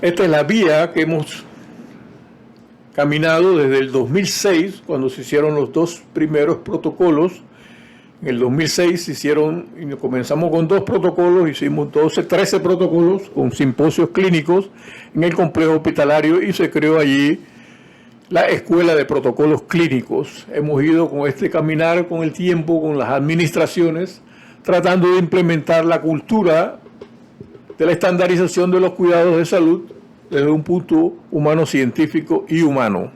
Esta es la vía que hemos caminado desde el 2006, cuando se hicieron los dos primeros protocolos. En el 2006 se hicieron, y comenzamos con 2 protocolos, hicimos 13 protocolos con simposios clínicos en el complejo hospitalario y se creó allí la Escuela de Protocolos Clínicos. Hemos ido con este caminar con el tiempo, con las administraciones, tratando de implementar la cultura de la estandarización de los cuidados de salud desde un punto humano, científico y humano.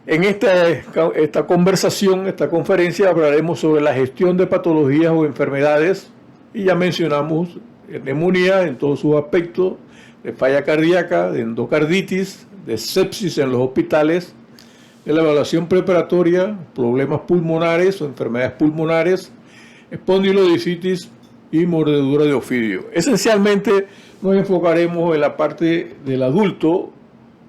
En esta conversación, esta conferencia, hablaremos sobre la gestión de patologías o enfermedades y ya mencionamos neumonía en todos sus aspectos, de falla cardíaca, de endocarditis, de sepsis en los hospitales, de la evaluación preparatoria, problemas pulmonares o enfermedades pulmonares, espondilodicitis y mordedura de ofidio. Esencialmente nos enfocaremos en la parte del adulto,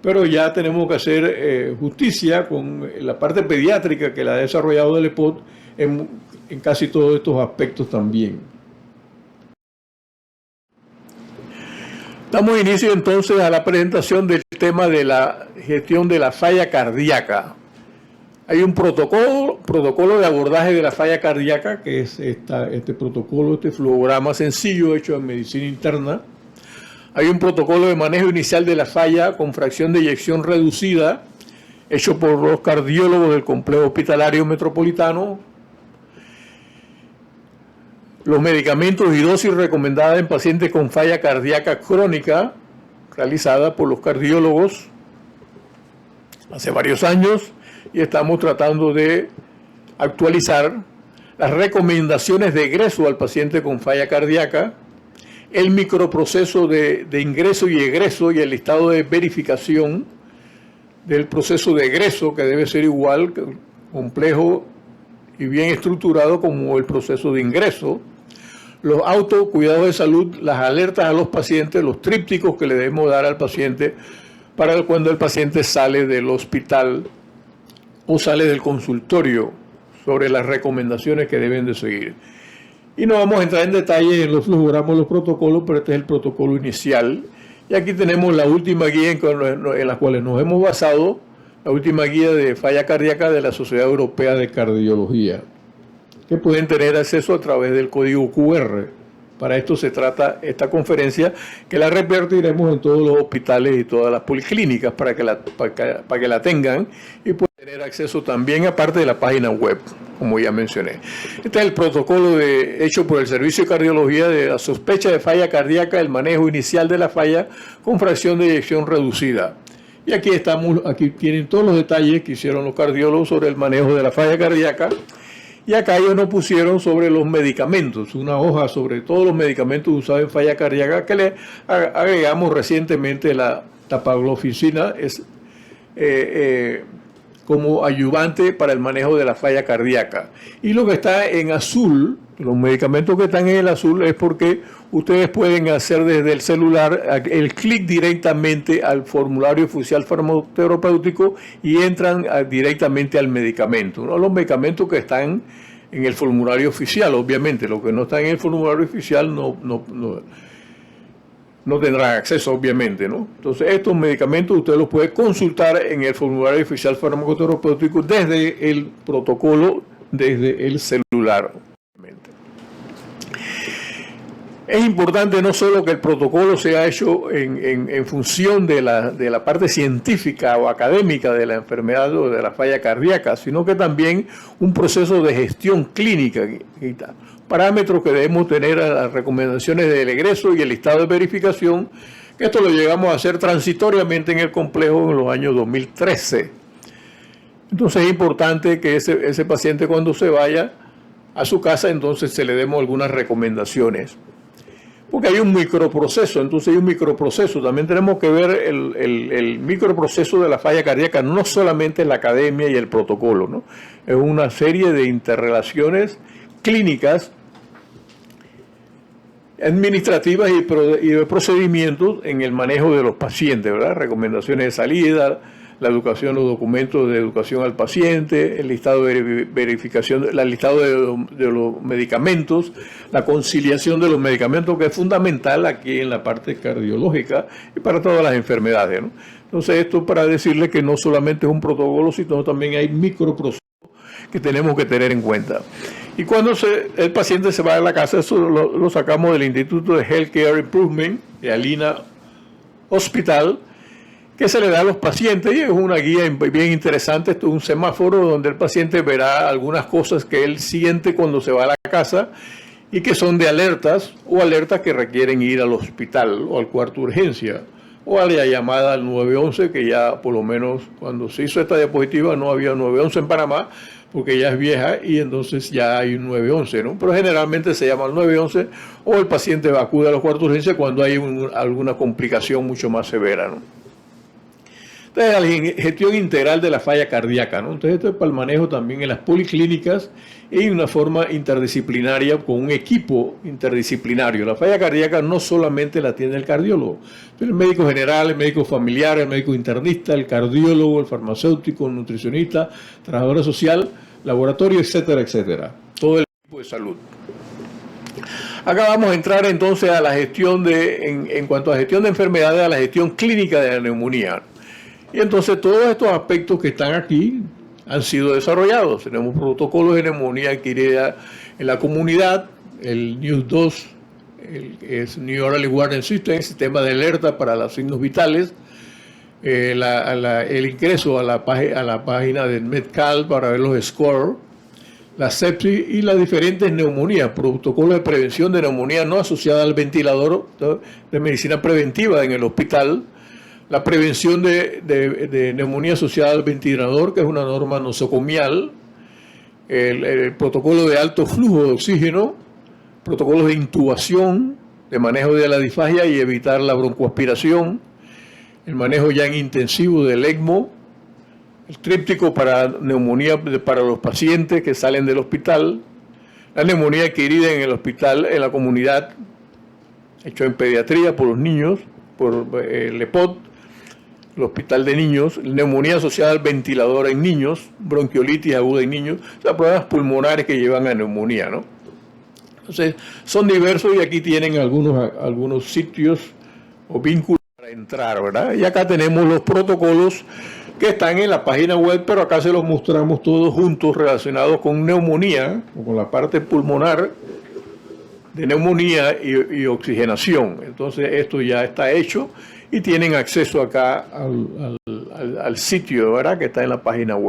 pero ya tenemos que hacer justicia con la parte pediátrica que la ha desarrollado el EPOT en casi todos estos aspectos también. Damos inicio entonces a la presentación del tema de la gestión de la falla cardíaca. Hay un protocolo de abordaje de la falla cardíaca, que es este protocolo, este flujograma sencillo hecho en medicina interna. Hay un protocolo de manejo inicial de la falla con fracción de eyección reducida, hecho por los cardiólogos del complejo hospitalario metropolitano. Los medicamentos y dosis recomendadas en pacientes con falla cardíaca crónica, realizada por los cardiólogos hace varios años, y estamos tratando de actualizar las recomendaciones de egreso al paciente con falla cardíaca, el microproceso de ingreso y egreso y el listado de verificación del proceso de egreso, que debe ser igual, complejo y bien estructurado como el proceso de ingreso, los autocuidados de salud, las alertas a los pacientes, los trípticos que le debemos dar al paciente para cuando el paciente sale del hospital o sale del consultorio, sobre las recomendaciones que deben de seguir. Y no vamos a entrar en detalle en los flujogramas, los protocolos, pero este es el protocolo inicial. Y aquí tenemos la última guía en la cual nos hemos basado, la última guía de falla cardíaca de la Sociedad Europea de Cardiología, que pueden tener acceso a través del código QR. Para esto se trata esta conferencia, que la repartiremos en todos los hospitales y todas las policlínicas para que la tengan y puedan tener acceso también, aparte de la página web, como ya mencioné. Este es el protocolo hecho por el Servicio de Cardiología de la sospecha de falla cardíaca, el manejo inicial de la falla con fracción de eyección reducida. Y aquí tienen todos los detalles que hicieron los cardiólogos sobre el manejo de la falla cardíaca. Y acá ellos nos pusieron sobre los medicamentos, una hoja sobre todos los medicamentos usados en falla cardíaca, que le agregamos recientemente la dapagliflozina como ayudante para el manejo de la falla cardíaca. Y lo que está en azul, los medicamentos que están en el azul, es porque ustedes pueden hacer desde el celular el clic directamente al formulario oficial farmacoterapéutico y entran directamente al medicamento, ¿no? Los medicamentos que están en el formulario oficial, obviamente, los que no están en el formulario oficial no tendrán acceso, obviamente, ¿no? Entonces, estos medicamentos usted los puede consultar en el formulario oficial farmacoterapéutico desde el protocolo, desde el celular. Es importante no solo que el protocolo sea hecho en función de la parte científica o académica de la enfermedad o de la falla cardíaca, sino que también un proceso de gestión clínica. Parámetros que debemos tener a las recomendaciones del egreso y el listado de verificación, que esto lo llegamos a hacer transitoriamente en el complejo en los años 2013. Entonces es importante que ese paciente, cuando se vaya a su casa, entonces se le demos algunas recomendaciones. Porque hay un microproceso, entonces hay un microproceso. También tenemos que ver el microproceso de la falla cardíaca, no solamente la academia y el protocolo, ¿no? Es una serie de interrelaciones clínicas, administrativas y de procedimientos en el manejo de los pacientes, ¿verdad? Recomendaciones de salida, la educación, los documentos de educación al paciente, el listado de verificación, el listado de los medicamentos, la conciliación de los medicamentos, que es fundamental aquí en la parte cardiológica y para todas las enfermedades, ¿no? Entonces, esto para decirle que no solamente es un protocolo, sino también hay microprocesos que tenemos que tener en cuenta. Y cuando el paciente se va a la casa, eso lo sacamos del Instituto de Healthcare Improvement de Alina Hospital, que se le da a los pacientes, y es una guía bien interesante. Esto es un semáforo donde el paciente verá algunas cosas que él siente cuando se va a la casa y que son de alertas o alertas que requieren ir al hospital o al cuarto de urgencia o a la llamada al 911, que ya por lo menos cuando se hizo esta diapositiva no había 911 en Panamá, porque ya es vieja y entonces ya hay un 911, ¿no? Pero generalmente se llama el 911 o el paciente acude a los cuartos de urgencia cuando hay alguna complicación mucho más severa, ¿no? Entonces, la gestión integral de la falla cardíaca, ¿no? Entonces, esto es para el manejo también en las policlínicas y una forma interdisciplinaria con un equipo interdisciplinario. La falla cardíaca no solamente la tiene el cardiólogo, el médico general, el médico familiar, el médico internista, el cardiólogo, el farmacéutico, el nutricionista, trabajadora social, laboratorio, etcétera, etcétera. Todo el equipo de salud. Acá vamos a entrar entonces a la gestión en cuanto a gestión de enfermedades, a la gestión clínica de la neumonía. Y entonces todos estos aspectos que están aquí han sido desarrollados. Tenemos protocolos de neumonía adquirida en la comunidad, el NIUS-2, es New Orleans Warning System, sistema de alerta para los signos vitales, el ingreso a la página del Medcal para ver los scores, la sepsis y las diferentes neumonías, protocolo de prevención de neumonía no asociada al ventilador de medicina preventiva en el hospital, la prevención de neumonía asociada al ventilador, que es una norma nosocomial, el protocolo de alto flujo de oxígeno, protocolos de intubación, de manejo de la disfagia y evitar la broncoaspiración, el manejo ya en intensivo del ECMO, el tríptico para neumonía para los pacientes que salen del hospital, la neumonía adquirida en el hospital, en la comunidad, hecho en pediatría por los niños, por el EPOD, el hospital de niños, neumonía asociada al ventilador en niños, bronquiolitis aguda en niños, o sea, problemas pulmonares que llevan a neumonía, ¿no? Entonces, son diversos y aquí tienen algunos sitios o vínculos para entrar, ¿verdad? Y acá tenemos los protocolos que están en la página web, pero acá se los mostramos todos juntos relacionados con neumonía, o con la parte pulmonar de neumonía y oxigenación. Entonces, esto ya está hecho y tienen acceso acá al sitio, ¿verdad?, que está en la página web.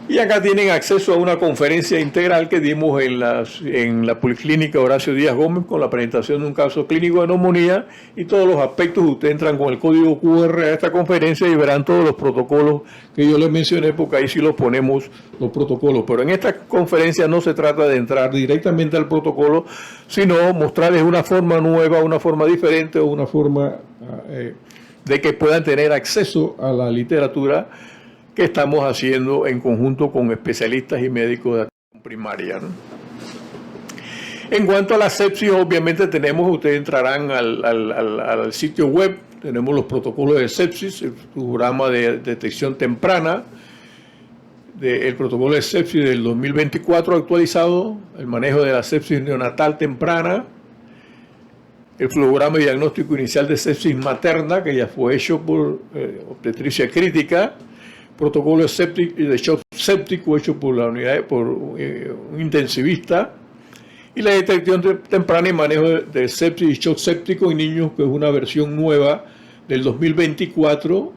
Y acá tienen acceso a una conferencia integral que dimos en la Policlínica Horacio Díaz Gómez con la presentación de un caso clínico de neumonía y todos los aspectos. Ustedes entran con el código QR a esta conferencia y verán todos los protocolos que yo les mencioné, porque ahí sí los ponemos los protocolos. Pero en esta conferencia no se trata de entrar directamente al protocolo, sino mostrarles una forma nueva, una forma diferente o una forma de que puedan tener acceso a la literatura que estamos haciendo en conjunto con especialistas y médicos de atención primaria, ¿no? En cuanto a la sepsis, obviamente ustedes entrarán al sitio web, tenemos los protocolos de sepsis, el programa de detección temprana, el protocolo de sepsis del 2024 actualizado, el manejo de la sepsis neonatal temprana, el programa de diagnóstico inicial de sepsis materna, que ya fue hecho por obstetricia crítica, protocolo de shock séptico hecho por la unidad, por un intensivista, y la detección temprana y manejo de sepsis y shock séptico en niños, que es una versión nueva del 2024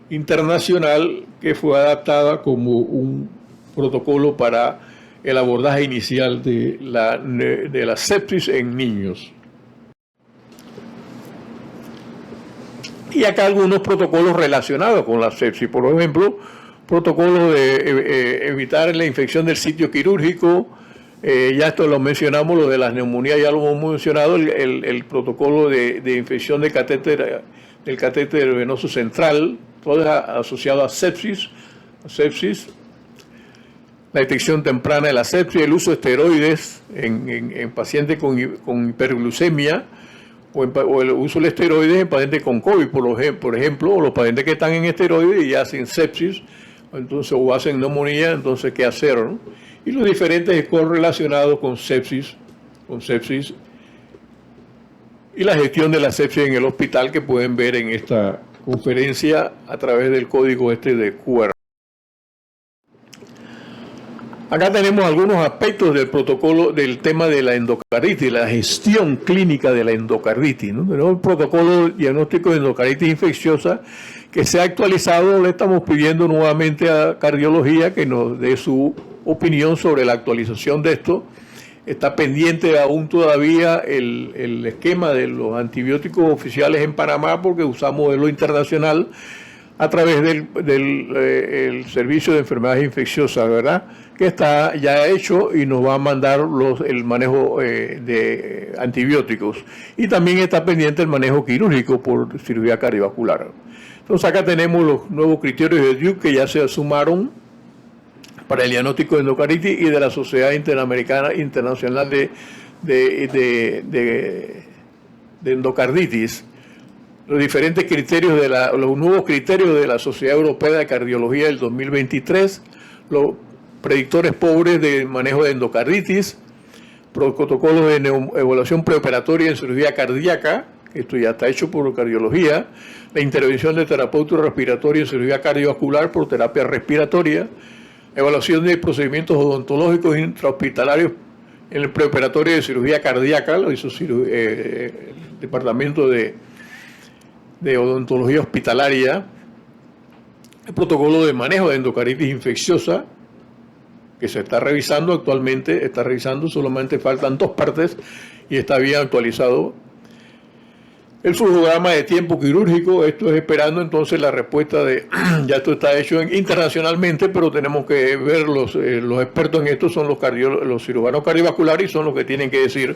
internacional, que fue adaptada como un protocolo para el abordaje inicial de la sepsis en niños. Y acá algunos protocolos relacionados con la sepsis, por ejemplo, protocolo de evitar la infección del sitio quirúrgico, ya esto lo mencionamos, lo de las neumonías ya lo hemos mencionado, el protocolo de infección del catéter venoso central, todo asociado a sepsis, la detección temprana de la sepsis, el uso de esteroides en pacientes con hiperglucemia, o el uso de esteroides en pacientes con COVID, por ejemplo, o los pacientes que están en esteroides y hacen sepsis, entonces, o hacen neumonía, entonces, ¿qué hacer, no? Y los diferentes correlacionados con sepsis y la gestión de la sepsis en el hospital que pueden ver en esta conferencia a través del código de QR. Acá tenemos algunos aspectos del protocolo del tema de la endocarditis, la gestión clínica de la endocarditis, ¿no? Tenemos el protocolo diagnóstico de endocarditis infecciosa que se ha actualizado. Le estamos pidiendo nuevamente a cardiología que nos dé su opinión sobre la actualización de esto. Está pendiente aún todavía el esquema de los antibióticos oficiales en Panamá porque usamos modelo internacional a través del Servicio de Enfermedades Infecciosas, ¿verdad? Que está ya hecho y nos va a mandar el manejo de antibióticos. Y también está pendiente el manejo quirúrgico por cirugía cardiovascular. Entonces acá tenemos los nuevos criterios de Duke que ya se sumaron para el diagnóstico de endocarditis y de la Sociedad Internacional de Endocarditis. Los diferentes criterios los nuevos criterios de la Sociedad Europea de Cardiología del 2023, los predictores pobres de manejo de endocarditis, protocolos de evaluación preoperatoria en cirugía cardíaca, esto ya está hecho por cardiología, la intervención de terapeuta respiratoria en cirugía cardiovascular por terapia respiratoria, evaluación de procedimientos odontológicos intrahospitalarios en el preoperatorio de cirugía cardíaca, lo hizo el Departamento de Odontología Hospitalaria, el protocolo de manejo de endocarditis infecciosa, que se está revisando actualmente, solamente faltan 2 partes y está bien actualizado. El flujograma de tiempo quirúrgico, esto es esperando entonces la respuesta ya esto está hecho internacionalmente, pero tenemos que ver, los expertos en esto son los cirujanos cardiovasculares y son los que tienen que decir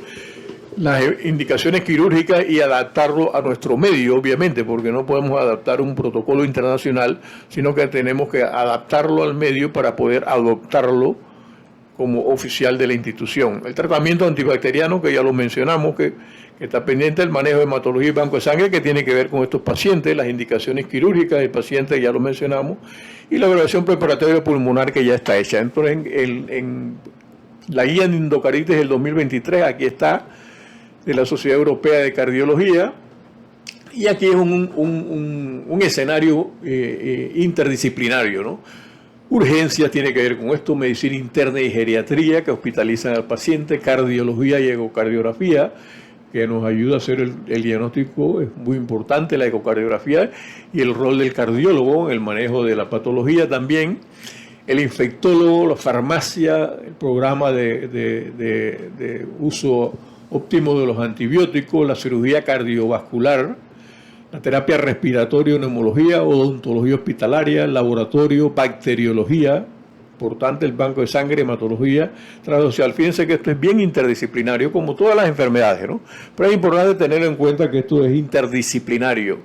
las indicaciones quirúrgicas y adaptarlo a nuestro medio, obviamente, porque no podemos adaptar un protocolo internacional, sino que tenemos que adaptarlo al medio para poder adoptarlo como oficial de la institución. El tratamiento antibacteriano, que ya lo mencionamos, que está pendiente, el manejo de hematología y banco de sangre, que tiene que ver con estos pacientes, las indicaciones quirúrgicas del paciente, ya lo mencionamos, y la evaluación preparatoria pulmonar, que ya está hecha. Entonces, en la guía de endocarditis del 2023, aquí está, de la Sociedad Europea de Cardiología, y aquí es un escenario interdisciplinario, ¿no? Urgencias tiene que ver con esto, medicina interna y geriatría, que hospitalizan al paciente, cardiología y ecocardiografía, que nos ayuda a hacer el diagnóstico, es muy importante la ecocardiografía, y el rol del cardiólogo en el manejo de la patología también, el infectólogo, la farmacia, el programa de uso óptimo de los antibióticos, la cirugía cardiovascular, la terapia respiratoria, neumología, odontología hospitalaria, laboratorio, bacteriología, importante el banco de sangre, hematología transocial. Fíjense que esto es bien interdisciplinario, como todas las enfermedades, ¿no? Pero es importante tener en cuenta que esto es interdisciplinario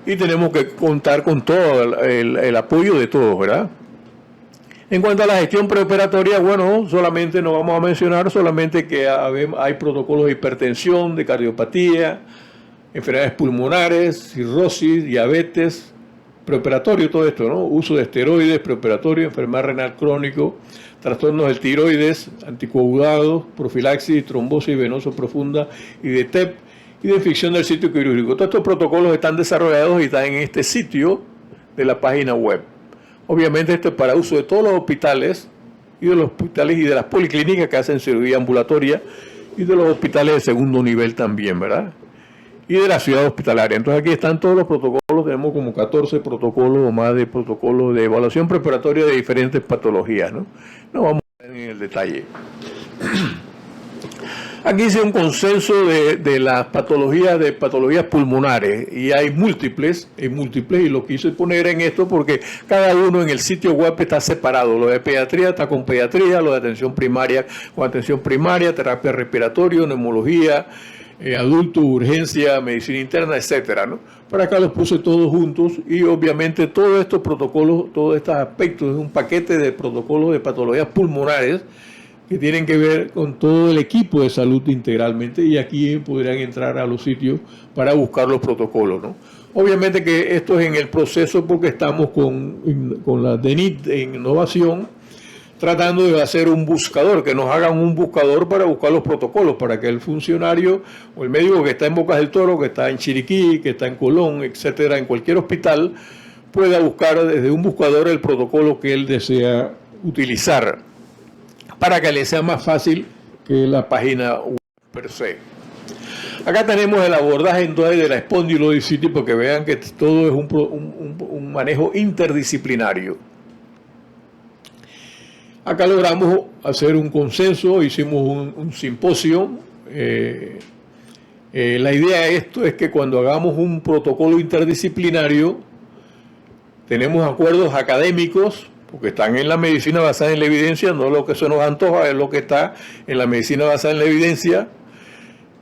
y tenemos que contar con todo el apoyo de todos, ¿verdad? En cuanto a la gestión preoperatoria, bueno, solamente nos vamos a mencionar solamente que hay protocolos de hipertensión, de cardiopatía, enfermedades pulmonares, cirrosis, diabetes, preoperatorio, todo esto, ¿no? Uso de esteroides, preoperatorio, enfermedad renal crónico, trastornos del tiroides, anticoagulados, profilaxis, trombosis venosa profunda y de TEP, y de infección del sitio quirúrgico. Todos estos protocolos están desarrollados y están en este sitio de la página web. Obviamente esto es para uso de todos los hospitales y de las policlínicas que hacen cirugía ambulatoria y de los hospitales de segundo nivel también, ¿verdad? Y de la ciudad hospitalaria. Entonces aquí están todos los protocolos, tenemos como 14 protocolos o más de protocolos de evaluación preparatoria de diferentes patologías, ¿no? No vamos a ver en el detalle. Aquí hice un consenso de las patologías pulmonares y hay múltiples y lo quise poner en esto porque cada uno en el sitio web está separado. Lo de pediatría está con pediatría, lo de atención primaria con atención primaria, terapia respiratoria, neumología, adulto, urgencia, medicina interna, etcétera, ¿no? Para acá los puse todos juntos y obviamente todos estos protocolos, todos estos aspectos es un paquete de protocolos de patologías pulmonares que tienen que ver con todo el equipo de salud integralmente, y aquí podrían entrar a los sitios para buscar los protocolos, ¿no? Obviamente que esto es en el proceso porque estamos con la DENIT en innovación, tratando de hacer un buscador, que nos hagan un buscador para buscar los protocolos, para que el funcionario o el médico que está en Bocas del Toro, que está en Chiriquí, que está en Colón, etcétera, en cualquier hospital, pueda buscar desde un buscador el protocolo que él desea utilizar, para que le sea más fácil que la página web per se. Acá tenemos el abordaje entonces de la espondilodicitis, porque vean que todo es un manejo interdisciplinario. Acá logramos hacer un consenso, hicimos un simposio. La idea de esto es que cuando hagamos un protocolo interdisciplinario, tenemos acuerdos académicos, porque están en la medicina basada en la evidencia, no lo que se nos antoja, es lo que está en la medicina basada en la evidencia.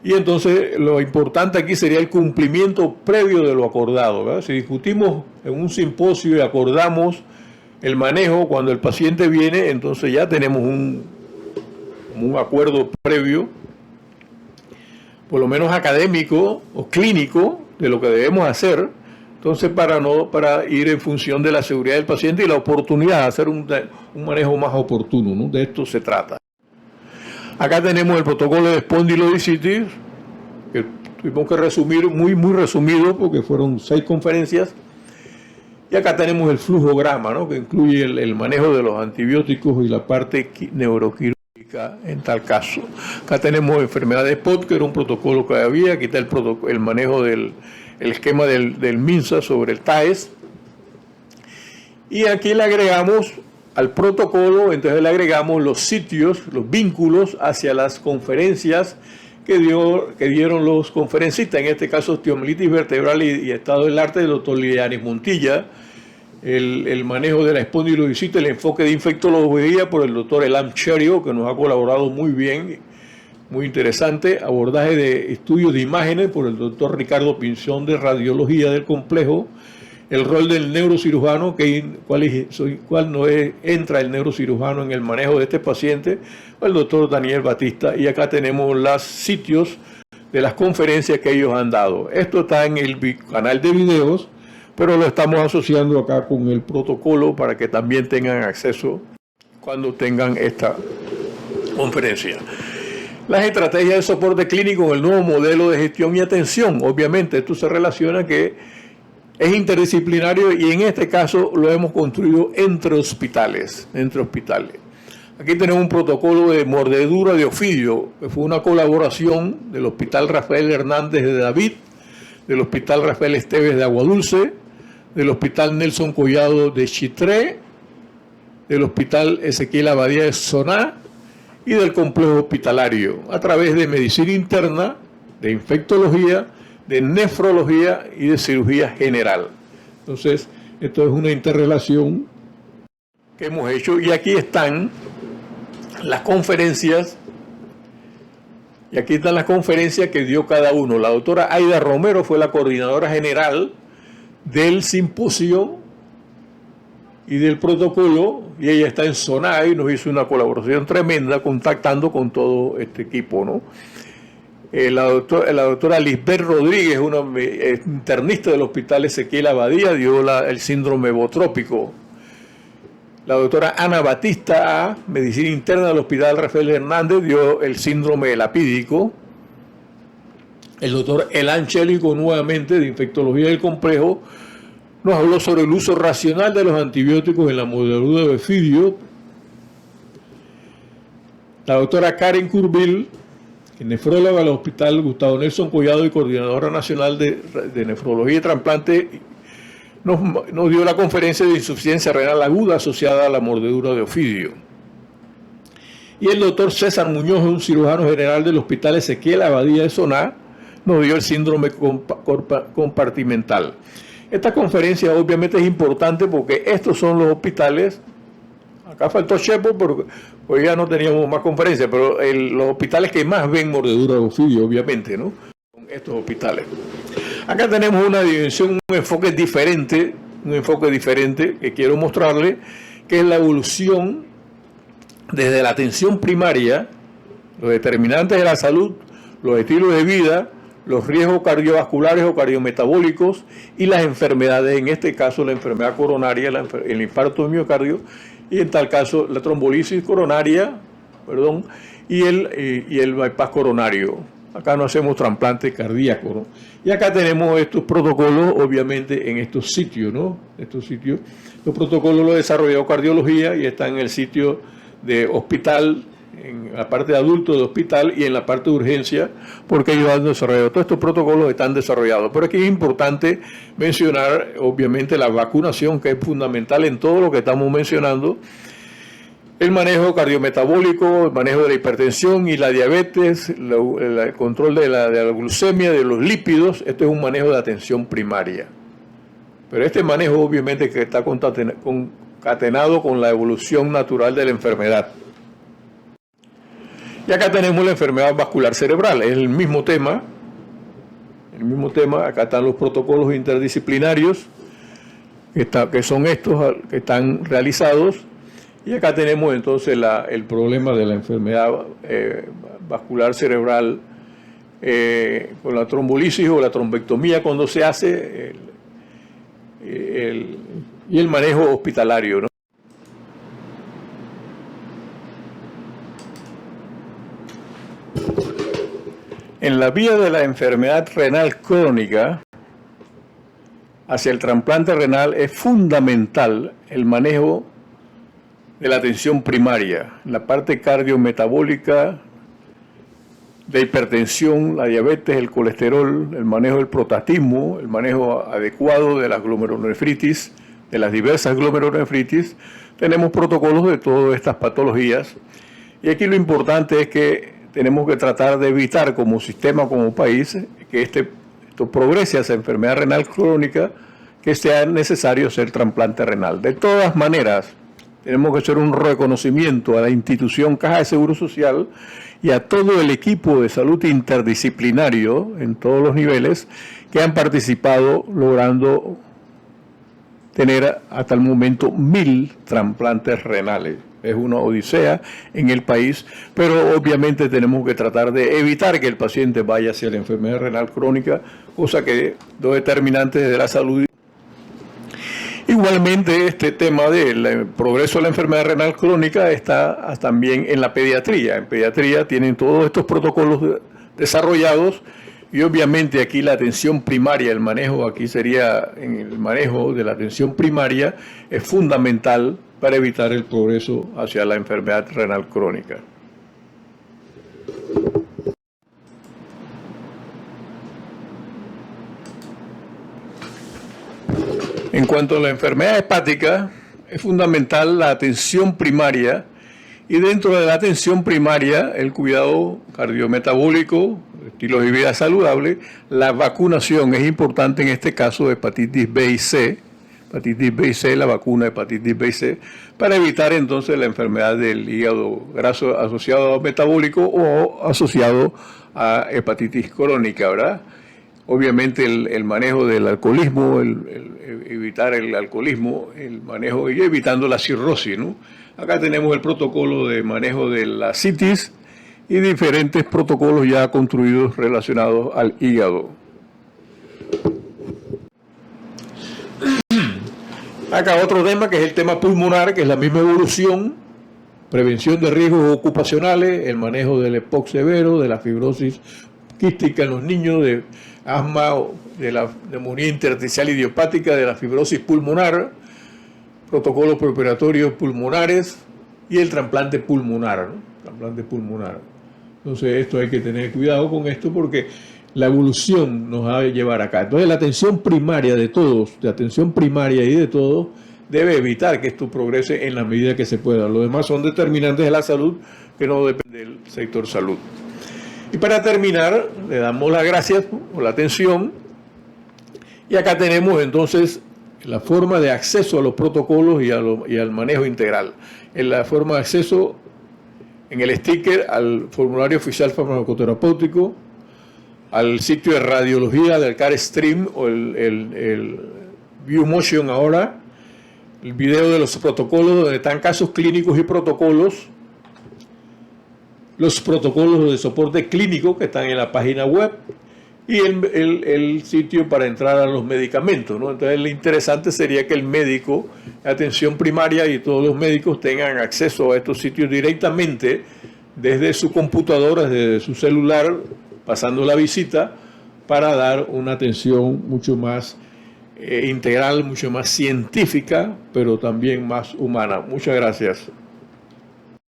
Y entonces lo importante aquí sería el cumplimiento previo de lo acordado, ¿verdad? Si discutimos en un simposio y acordamos el manejo cuando el paciente viene, entonces ya tenemos un acuerdo previo, por lo menos académico o clínico, de lo que debemos hacer. Entonces, para ir en función de la seguridad del paciente y la oportunidad de hacer un manejo más oportuno, ¿no? De esto se trata. Acá tenemos el protocolo de espondilodicitis, que tuvimos que resumir, muy resumido, porque fueron 6 conferencias. Y acá tenemos el flujograma, ¿no? Que incluye el manejo de los antibióticos y la parte neuroquirúrgica en tal caso. Acá tenemos enfermedad de SPOT, que era un protocolo que había. Aquí está el manejo del esquema del MINSA sobre el TAES. Y aquí le agregamos al protocolo, entonces le agregamos los sitios, los vínculos hacia las conferencias que dieron los conferencistas, en este caso osteomielitis vertebral y estado del arte del doctor Lidianis Montilla, el manejo de la espondilodicitis, el enfoque de infectología por el doctor Elam Cherio, que nos ha colaborado muy bien, muy interesante, abordaje de estudios de imágenes por el doctor Ricardo Pinzón de radiología del complejo, el rol del neurocirujano, entra el neurocirujano en el manejo de este paciente, el doctor Daniel Batista, y acá tenemos los sitios de las conferencias que ellos han dado. Esto está en el canal de videos, pero lo estamos asociando acá con el protocolo para que también tengan acceso cuando tengan esta conferencia. Las estrategias de soporte clínico en el nuevo modelo de gestión y atención. Obviamente esto se relaciona que es interdisciplinario y en este caso lo hemos construido entre hospitales. Aquí tenemos un protocolo de mordedura de ofidio, que fue una colaboración del Hospital Rafael Hernández de David, del Hospital Rafael Esteves de Aguadulce, del Hospital Nelson Collado de Chitré, del Hospital Ezequiel Abadía de Soná y del complejo hospitalario, a través de medicina interna, de infectología, de nefrología y de cirugía general. Entonces, esto es una interrelación que hemos hecho, y aquí están las conferencias, que dio cada uno. La doctora Aida Romero fue la coordinadora general del simposio y del protocolo, y ella está en Soná y nos hizo una colaboración tremenda contactando con todo este equipo, ¿no? La doctora Lisbeth Rodríguez, una internista del Hospital Ezequiel Abadía, dio el síndrome botrópico. La doctora Ana Batista, medicina interna del Hospital Rafael Hernández, dio el síndrome lapídico. El doctor Elan Chelico, nuevamente de infectología del complejo, nos habló sobre el uso racional de los antibióticos en la mordedura de ofidio. La doctora Karen Curville, nefróloga del Hospital Gustavo Nelson Collado y coordinadora nacional de nefrología y trasplante, nos dio la conferencia de insuficiencia renal aguda asociada a la mordedura de ofidio. Y el doctor César Muñoz, un cirujano general del Hospital Ezequiel Abadía de Soná, nos dio el síndrome compartimental. Esta conferencia obviamente es importante porque estos son los hospitales. Acá faltó Chepo porque hoy ya no teníamos más conferencias, pero los hospitales que más ven mordedura de ofidio, obviamente, ¿no? Son estos hospitales. Acá tenemos una dimensión, un enfoque diferente que quiero mostrarle, que es la evolución desde la atención primaria, los determinantes de la salud, los estilos de vida, los riesgos cardiovasculares o cardiometabólicos y las enfermedades, en este caso la enfermedad coronaria, el infarto de miocardio, y en tal caso la trombolisis coronaria, y el bypass coronario. Acá no hacemos trasplante cardíaco, ¿no? Y acá tenemos estos protocolos, obviamente, en estos sitios, ¿no? Estos sitios. Los protocolos los ha desarrollado cardiología y están en el sitio de hospital, en la parte de adultos de hospital y en la parte de urgencia, porque ellos han desarrollado, todos estos protocolos están desarrollados. Pero aquí es importante mencionar, obviamente, la vacunación, que es fundamental en todo lo que estamos mencionando, el manejo cardiometabólico, el manejo de la hipertensión y la diabetes, el control de la glucemia, de los lípidos. Esto es un manejo de atención primaria. Pero este manejo, obviamente, que está concatenado con la evolución natural de la enfermedad. Y acá tenemos la enfermedad vascular cerebral, es el mismo tema, acá están los protocolos interdisciplinarios, que son estos que están realizados, y acá tenemos entonces el problema de la enfermedad vascular cerebral con la trombolisis o la trombectomía cuando se hace, y el manejo hospitalario, ¿no? En la vía de la enfermedad renal crónica, hacia el trasplante renal es fundamental el manejo de la atención primaria, la parte cardiometabólica, de hipertensión, la diabetes, el colesterol, el manejo del prostatismo, el manejo adecuado de la glomerulonefritis, de las diversas glomerulonefritis. Tenemos protocolos de todas estas patologías y aquí lo importante es que tenemos que tratar de evitar como sistema, como país, que esto progrese hacia enfermedad renal crónica, que sea necesario hacer trasplante renal. De todas maneras, tenemos que hacer un reconocimiento a la institución Caja de Seguro Social y a todo el equipo de salud interdisciplinario en todos los niveles que han participado logrando tener hasta el momento 1000 trasplantes renales. Es una odisea en el país, pero obviamente tenemos que tratar de evitar que el paciente vaya hacia la enfermedad renal crónica, cosa que los determinantes de la salud. Igualmente, este tema del progreso de la enfermedad renal crónica está también en la pediatría. En pediatría tienen todos estos protocolos desarrollados y obviamente aquí la atención primaria, el manejo aquí sería, en el manejo de la atención primaria es fundamental para evitar el progreso hacia la enfermedad renal crónica. En cuanto a la enfermedad hepática, es fundamental la atención primaria y dentro de la atención primaria el cuidado cardiometabólico, estilos de vida saludable, la vacunación es importante en este caso de hepatitis B y C, la vacuna de hepatitis B y C, para evitar entonces la enfermedad del hígado graso asociado a metabólico o asociado a hepatitis crónica, ¿verdad? Obviamente el manejo del alcoholismo, evitar el alcoholismo, el manejo y evitando la cirrosis, ¿no? Acá tenemos el protocolo de manejo de la citis y diferentes protocolos ya construidos relacionados al hígado. Acá otro tema que es el tema pulmonar, que es la misma evolución, prevención de riesgos ocupacionales, el manejo del EPOC severo, de la fibrosis quística en los niños, de asma, de la neumonía intersticial idiopática, de la fibrosis pulmonar, protocolos preoperatorios pulmonares y el trasplante pulmonar, ¿no? Trasplante pulmonar. Entonces esto hay que tener cuidado con esto porque la evolución nos va a llevar acá. Entonces la atención primaria de todos, debe evitar que esto progrese en la medida que se pueda. Los demás son determinantes de la salud que no dependen del sector salud. Y para terminar, le damos las gracias por la atención. Y acá tenemos entonces la forma de acceso a los protocolos y al manejo integral. En la forma de acceso, en el sticker, al formulario oficial farmacoterapéutico, al sitio de radiología del CARStream o el ViewMotion ahora, el video de los protocolos donde están casos clínicos y protocolos, los protocolos de soporte clínico que están en la página web y el sitio para entrar a los medicamentos, ¿no? Entonces, lo interesante sería que el médico, atención primaria y todos los médicos tengan acceso a estos sitios directamente desde su computadora, desde su celular, pasando la visita, para dar una atención mucho más integral, mucho más científica, pero también más humana. Muchas gracias.